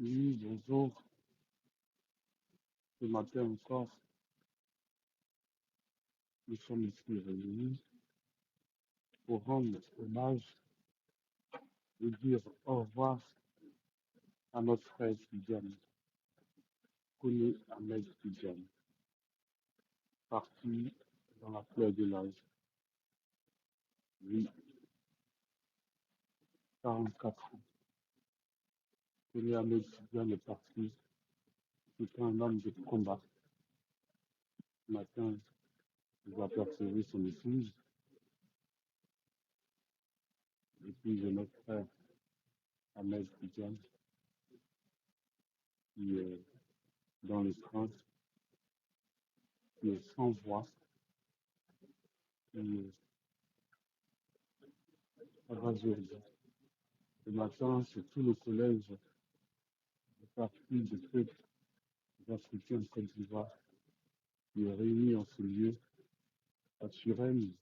Oui, bonjour. Ce matin encore, nous sommes ici réunis pour rendre hommage et dire au revoir à notre frère Tidiane, connu Ahmed Tidiane, parti dans la fleur de l'âge. Oui, 44 ans. Connu Ahmed Tidiane est parti. C'était un homme de combat. Ce matin, nous apercevons son épouse et puis j'ai notre frère Ahmed Tidiane qui est dans le train, qui est sans voix, qui est abasourdi. Ce matin, c'est tout le collège du parti de fête africain de Côte d'Ivoire qui est réuni en ce lieu à Suresnes,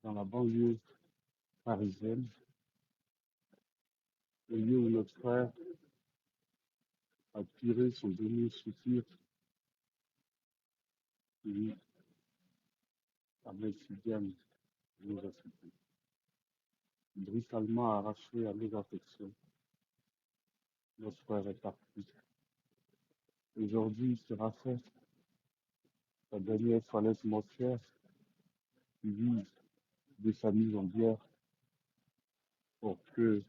dans la banlieue parisienne, le lieu où notre frère a tiré son dernier soupir, lui, avec Sidiane, nous a quittés. Brutalement arraché à nos affections, notre frère est parti. Aujourd'hui, il sera fait la dernière toilette mortuaire suivie de sa mise en bière pour que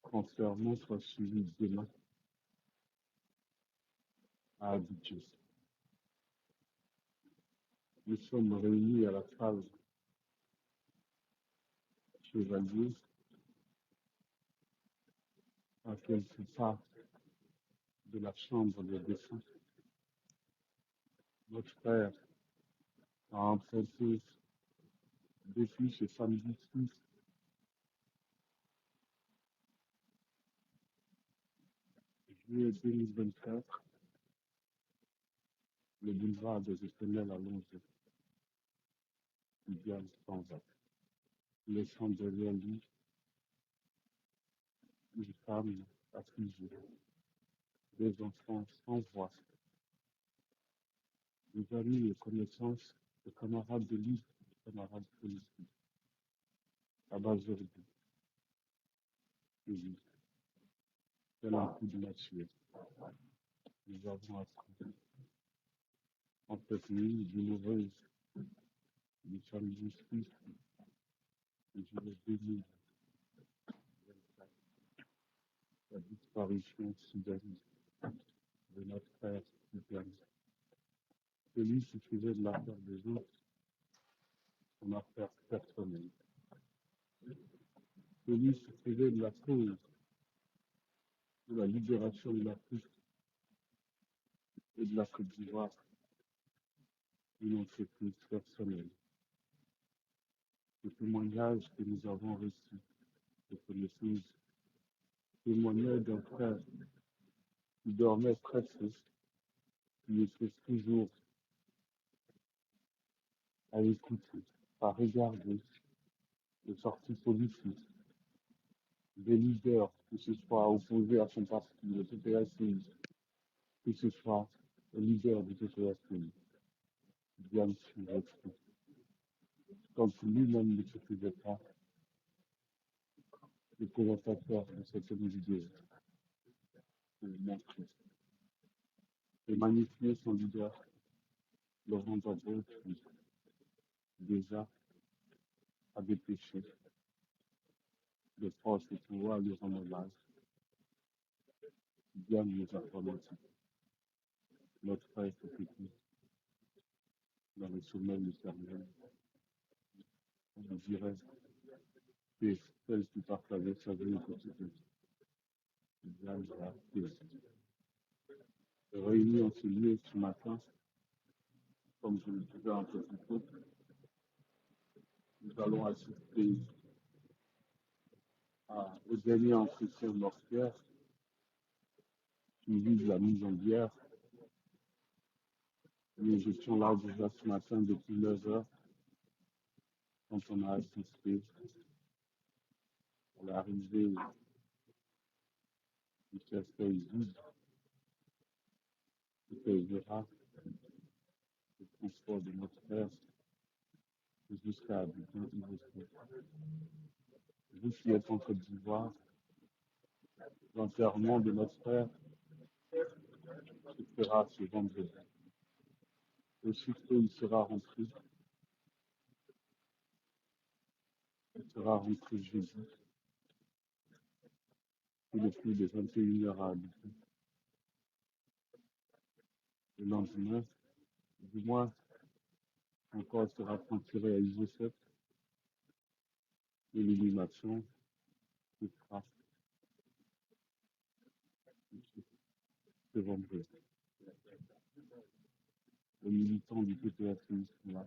transfèrement soit suivi demain à Abidjan. Nous sommes réunis à la salle Chevalier à quelques pas de la chambre des défunts. Notre frère a emprunté depuis ce samedi 6 juillet 2024 le boulevard des Éternels à Londres, Tidiane s'en va, laissant derrière lui une femme affligée, des enfants sans voix, des amis et connaissances, des camarades de livre, des camarades politiques, abasourdis, et lui, tel un coup de massue. Nous avons appris en cette nuit douloureuse du samedi 6 juillet 2024 la disparition soudaine de notre frère Tidiane. Celui qui faisait de l'affaire des autres son affaire personnelle. Celui qui faisait de la cause de la libération de l'Afrique et de la Côte d'Ivoire une entreprise personnelle. Le témoignage que nous avons reçu de son épouse témoignait d'un frère qui dormait presque, qui était toujours à écouter, à regarder les sorties politiques des leaders, que ce soit opposés à son parti, le PPSI, que ce soit le leader du PPSI, bien sûr, quand lui-même ne se faisait pas le commentateur de cette vidéo, de montrer et magnifier son leader, Laurent Gbagbo, qui déjà a dépêché de force et pouvoir lui rendre hommage, bien nous a remercié. Notre frère se petit dans le sommeil éternel. On dirait que celle qui partageait sa vie quotidienne, bien la réunis en ce lieu ce matin, comme je le disais un peu plus tôt, nous allons assister au dernier entretien mortuaire qui vise la mise en bière. Nous étions là déjà ce matin depuis 9 heures quand on a assisté à l'arrivée du cercueil vide, et qu'elle verra le transport de notre frère jusqu'à Abidjan, vous qui êtes en Côte d'Ivoire, l'enterrement de notre frère se fera ce vendredi. Aussitôt, il sera rentré jeudi, et le coup de 21h à Abidjan. Le lendemain, du moins, encore sera transféré à IG7 et l'inhumation se fera ce vendredi. Les militants du PPACI sont là,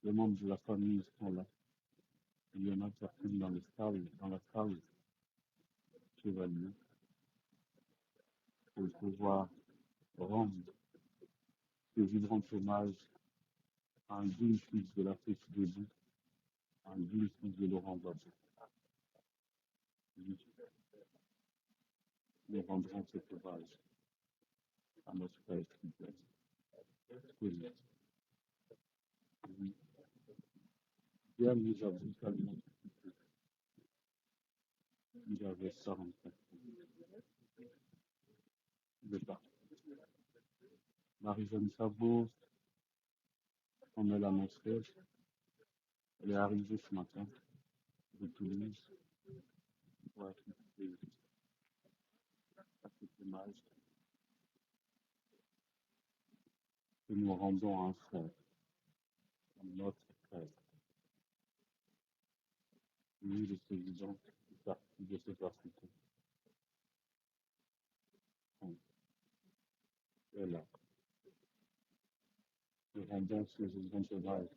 les membres de la famille sont là. Il y en a certaines dans la salle Chevalier, pour pouvoir rendre ce vibrant hommage à un digne fils de l'Afrique debout, à un digne fils de Laurent Gbagbo. Nous rendrons cet hommage à notre frère Fidel. Bien, nous avons tellement il avait 45 ans. Il est parti. Marie-Jeanne Sabot, on me l'annonçait, elle est arrivée ce matin de Toulouse pour assister à cet hommage que nous rendons à un frère, à notre frère. Lui, le président du parti de cet Africain. Et là, nous rendons ce vibrant hommage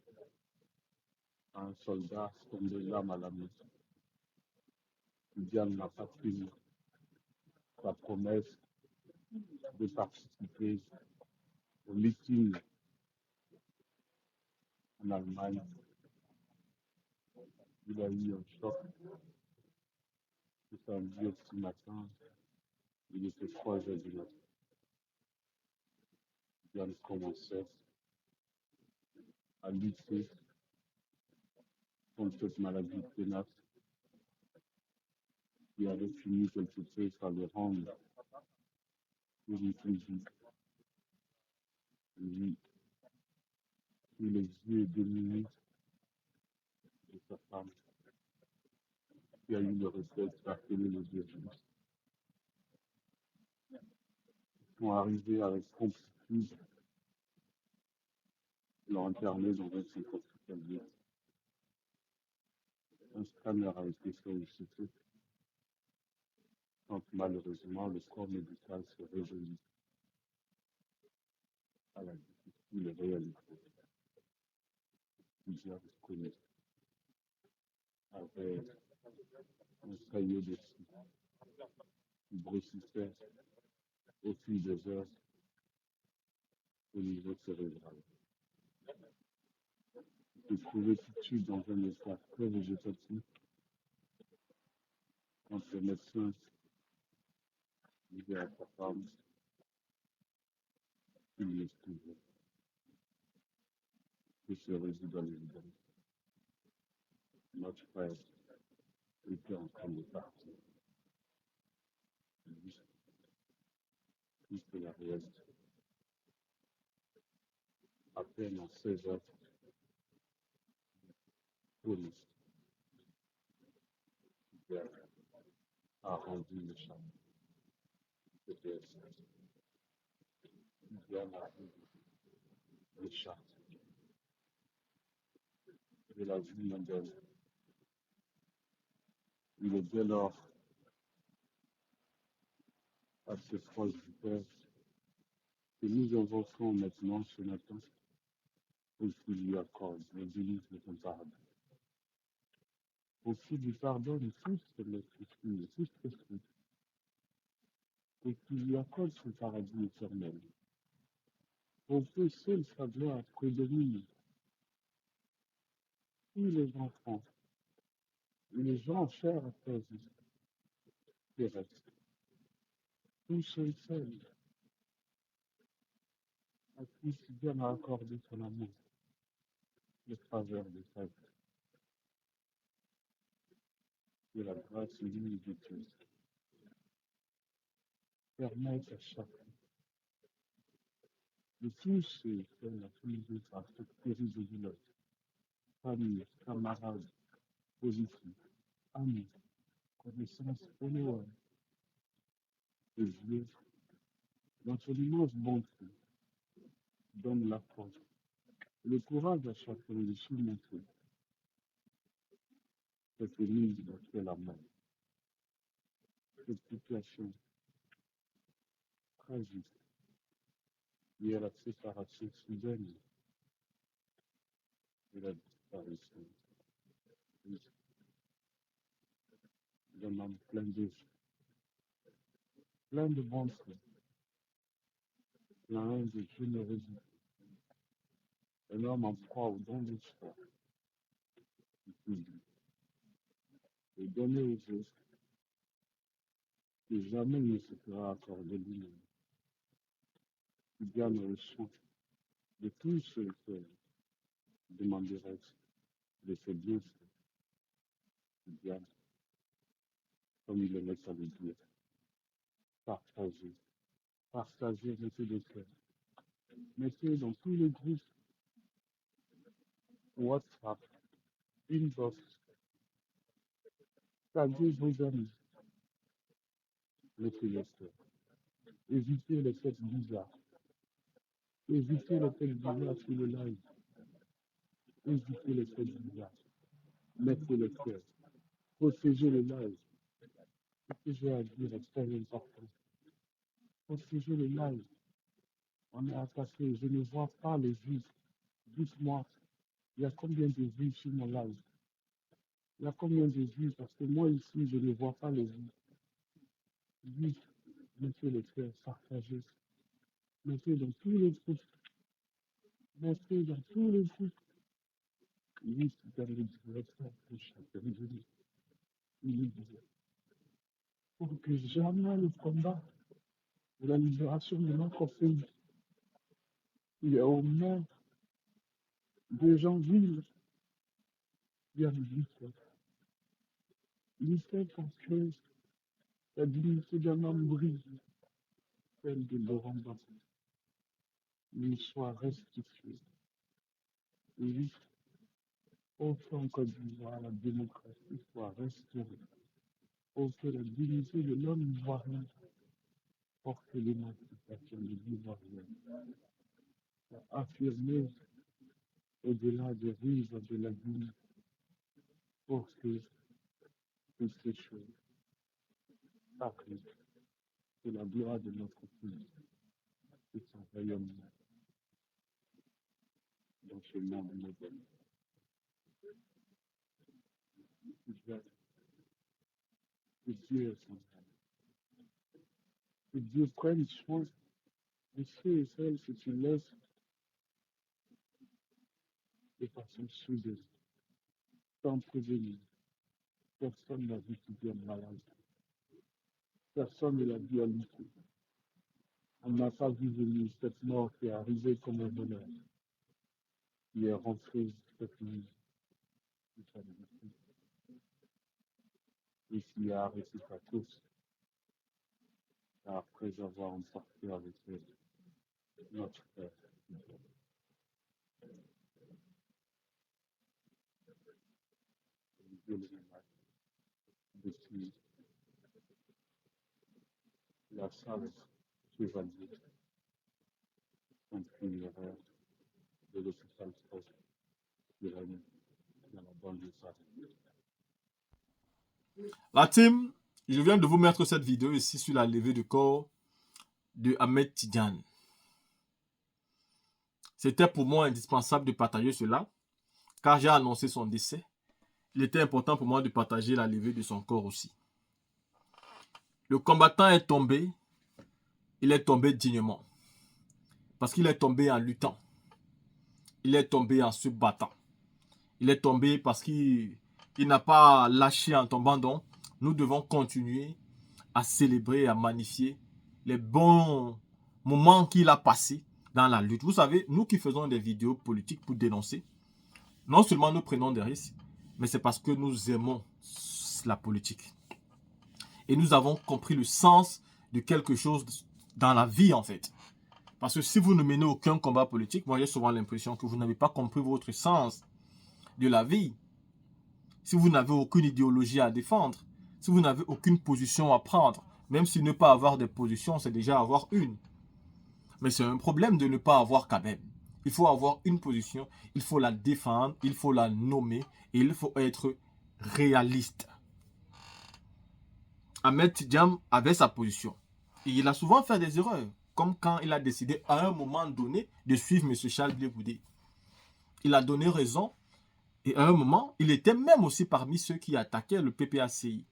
à un soldat tombé l'âme à la maison. Diane n'a pas tenu sa promesse de participer au meeting en Allemagne. Il a eu un choc le samedi au petit matin. Il était 3 heures du matin. Diane commençait à lutter contre cette maladie tenace qui avait fini quelque peu par le rendre irréfléchi. Lui, sous les yeux dominés de sa femme, qui a eu le réflexe d'appeler les urgences, sont arrivés avec promptitude, l'ont interné dans un centre hospitalier. Un scanner a été sollicité, quand malheureusement le corps médical se réjouit à la difficile réalité. Plusieurs connaissent avec un cahier de sucre qui grossissait au fil des heures au niveau cérébral. Il se trouvait tout de suite dans un état très végétatif quand le médecin disait à sa femme qu'il lui excusait, que se résout dans l'évidence. Notre frère était en train de partir. Plus que la réalité. À peine en 16 heures, police a rendu le champ. C'était bien a rendu le champ de la vie mondiale. Il est dès lors assez proche du Père que nous invoquons maintenant ce matin pour qu'il lui accorde les délices de son paradis. Pour qu'il lui pardonne tous les soucis, tous ses fautes, pour qu'il lui accorde son paradis éternel. Pour que seule sa gloire prédomine. Tous les enfants, les gens chers à Jésus terrestres, tous ceux et celles à qui Dieu a accordé son amour, le faveur de sa vie, que la grâce et l'unité de Dieu permettent à chacun de tous ceux et celles à qui Dieu a affecté résolument, famille, camarades, positifs, amis, connaissances, followers, que Dieu, dans son immense bonté, donne la force, le courage à chacun de surmonter cette mise dans laquelle la main, cette situation tragique liée à la séparation soudaine et la disparition d'un homme plein de bonté, plein de générosité, un homme en proie au don de soi, qui publie et donner aux autres que jamais il ne se fera accorder lui-même, qui gagne le soin de tous ceux qui demanderaient de ses bienfaits, qui gagne, comme il aimait ça le dire, partager, partager, mettez de cœur, mettez dans tous les groupes WhatsApp, inbox, taguez vos amis, mettez le cœur. Évitez les fêtes bizarres. Évitez les fêtes bizarres sur le live. Évitez les fêtes bizarres. Mettez le cœur. Protégez le live. Ce que j'ai à dire est très important. Protégez le live. On est attaqué. Je ne vois pas les vues. Dites-moi, il y a combien de vues sur mon live? Il y a combien de vues? Parce que moi ici, je ne vois pas les vues. Vite, mettez le cœur, partagez. Mettez dans tous les groupes. Mettez dans tous les groupes. Liste dans les directions de chacun de nous. Il est dit, pour que jamais le combat pour la libération de notre pays, il est aux mains des gens vivants, bien l'histoire. L'histoire parce que la dignité d'un homme brise, celle de Laurent Gbagbo. Il soit restitué. Oui, autant en Côte d'Ivoire, la démocratie soit restaurée. Pour que la dignité de l'homme ivoirien porte l'émancipation de l'Ivoirien. Affirmer au-delà des rives de la vie pour que toutes ces choses arrivent. C'est la gloire de notre pays et son rayonnement dans ce monde moderne. Que Dieu est son que Dieu prenne soin de ceux et celles qui se laissent de façon soudaine, sans prévenir. Personne n'a vu qu'il y a malade. Personne ne l'a vu à l'issue. On n'a pas vu venir cette mort qui est arrivée comme un bonheur, qui est rentrée cette nuit, et qui a arrêté sa course après avoir emporté avec elle notre frère. Dieu le remercie depuis la salle chevalier, son prière de l'hôpital proche de la nuit, dans la banlieue parisienne. La team, je viens de vous mettre cette vidéo ici sur la levée de corps de Ahmed Tidiane. C'était pour moi indispensable de partager cela, car j'ai annoncé son décès. Il était important pour moi de partager la levée de son corps aussi. Le combattant est tombé, il est tombé dignement. Parce qu'il est tombé en luttant. Il est tombé en se battant. Il est tombé parce qu'il n'a pas lâché en tombant. Donc, nous devons continuer à célébrer et à magnifier les bons moments qu'il a passés dans la lutte. Vous savez, nous qui faisons des vidéos politiques pour dénoncer, non seulement nous prenons des risques, mais c'est parce que nous aimons la politique. Et nous avons compris le sens de quelque chose dans la vie, en fait. Parce que si vous ne menez aucun combat politique, moi j'ai souvent l'impression que vous n'avez pas compris votre sens de la vie. Si vous n'avez aucune idéologie à défendre, si vous n'avez aucune position à prendre, même si ne pas avoir de position, c'est déjà avoir une. Mais c'est un problème de ne pas avoir quand même. Il faut avoir une position, il faut la défendre, il faut la nommer et il faut être réaliste. Ahmed Tidjane avait sa position. Et il a souvent fait des erreurs, comme quand il a décidé à un moment donné de suivre M. Charles Blé Goudé. Il a donné raison et à un moment, il était même aussi parmi ceux qui attaquaient le PPACI.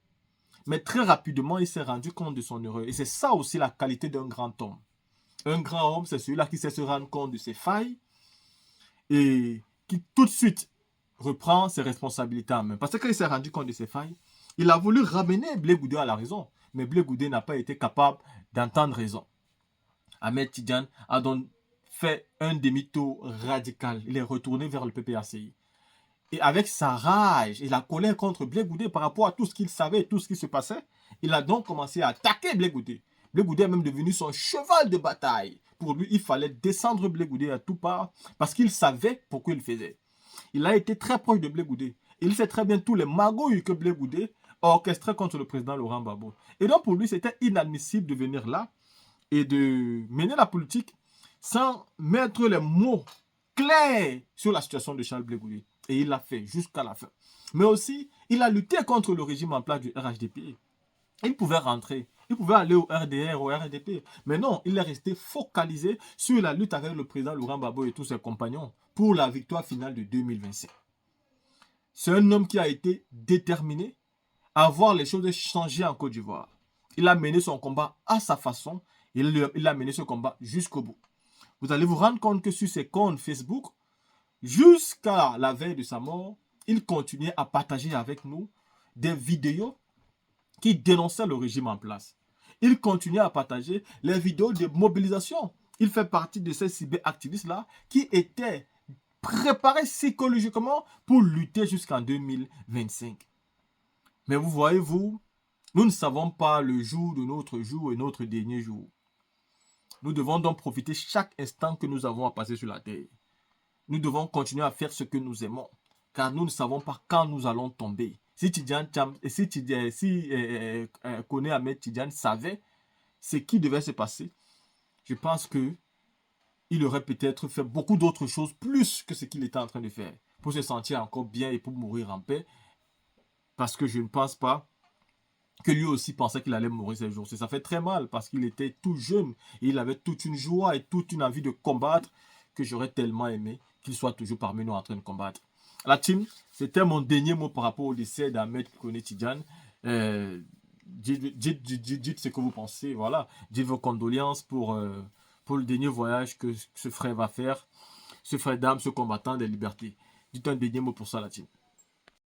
Mais très rapidement, il s'est rendu compte de son erreur. Et c'est ça aussi la qualité d'un grand homme. Un grand homme, c'est celui-là qui sait se rendre compte de ses failles et qui tout de suite reprend ses responsabilités en main. Parce qu'il s'est rendu compte de ses failles, il a voulu ramener Blé Goudé à la raison. Mais Blé Goudé n'a pas été capable d'entendre raison. Ahmed Tidjane a donc fait un demi-tour radical. Il est retourné vers le PPACI. Et avec sa rage et la colère contre Blé Goudé par rapport à tout ce qu'il savait, tout ce qui se passait, il a donc commencé à attaquer Blé Goudé. Blé Goudé est même devenu son cheval de bataille. Pour lui, il fallait descendre Blé Goudé à tout part parce qu'il savait pourquoi il faisait. Il a été très proche de Blé Goudé. Il sait très bien tous les magouilles que Blé Goudé orchestrait contre le président Laurent Gbagbo. Et donc pour lui, c'était inadmissible de venir là et de mener la politique sans mettre les mots clairs sur la situation de Charles Blé Goudé. Et il l'a fait jusqu'à la fin. Mais aussi, il a lutté contre le régime en place du RHDP. Il pouvait rentrer, il pouvait aller au RDR, au RDP. Mais non, il est resté focalisé sur la lutte avec le président Laurent Gbagbo et tous ses compagnons pour la victoire finale de 2025. C'est un homme qui a été déterminé à voir les choses changer en Côte d'Ivoire. Il a mené son combat à sa façon. Il a mené ce combat jusqu'au bout. Vous allez vous rendre compte que sur ses comptes Facebook, jusqu'à la veille de sa mort, il continuait à partager avec nous des vidéos qui dénonçaient le régime en place. Il continuait à partager les vidéos de mobilisation. Il fait partie de ces cyberactivistes-là qui étaient préparés psychologiquement pour lutter jusqu'en 2025. Mais vous voyez, nous ne savons pas le jour de notre jour et notre dernier jour. Nous devons donc profiter chaque instant que nous avons à passer sur la terre. Nous devons continuer à faire ce que nous aimons, car nous ne savons pas quand nous allons tomber. Si Kone Ahmed Tidjane savait ce qui devait se passer, je pense qu'il aurait peut-être fait beaucoup d'autres choses plus que ce qu'il était en train de faire pour se sentir encore bien et pour mourir en paix. Parce que je ne pense pas que lui aussi pensait qu'il allait mourir ces jours. Ça fait très mal parce qu'il était tout jeune et il avait toute une joie et toute une envie de combattre que j'aurais tellement aimé qu'il soit toujours parmi nous en train de combattre. La team, c'était mon dernier mot par rapport au décès d'Ahmed Kone Tidjane. Dites ce que vous pensez, voilà. Dites vos condoléances pour le dernier voyage que ce frère va faire, ce frère d'âme, ce combattant des libertés. Dites un dernier mot pour ça, la team.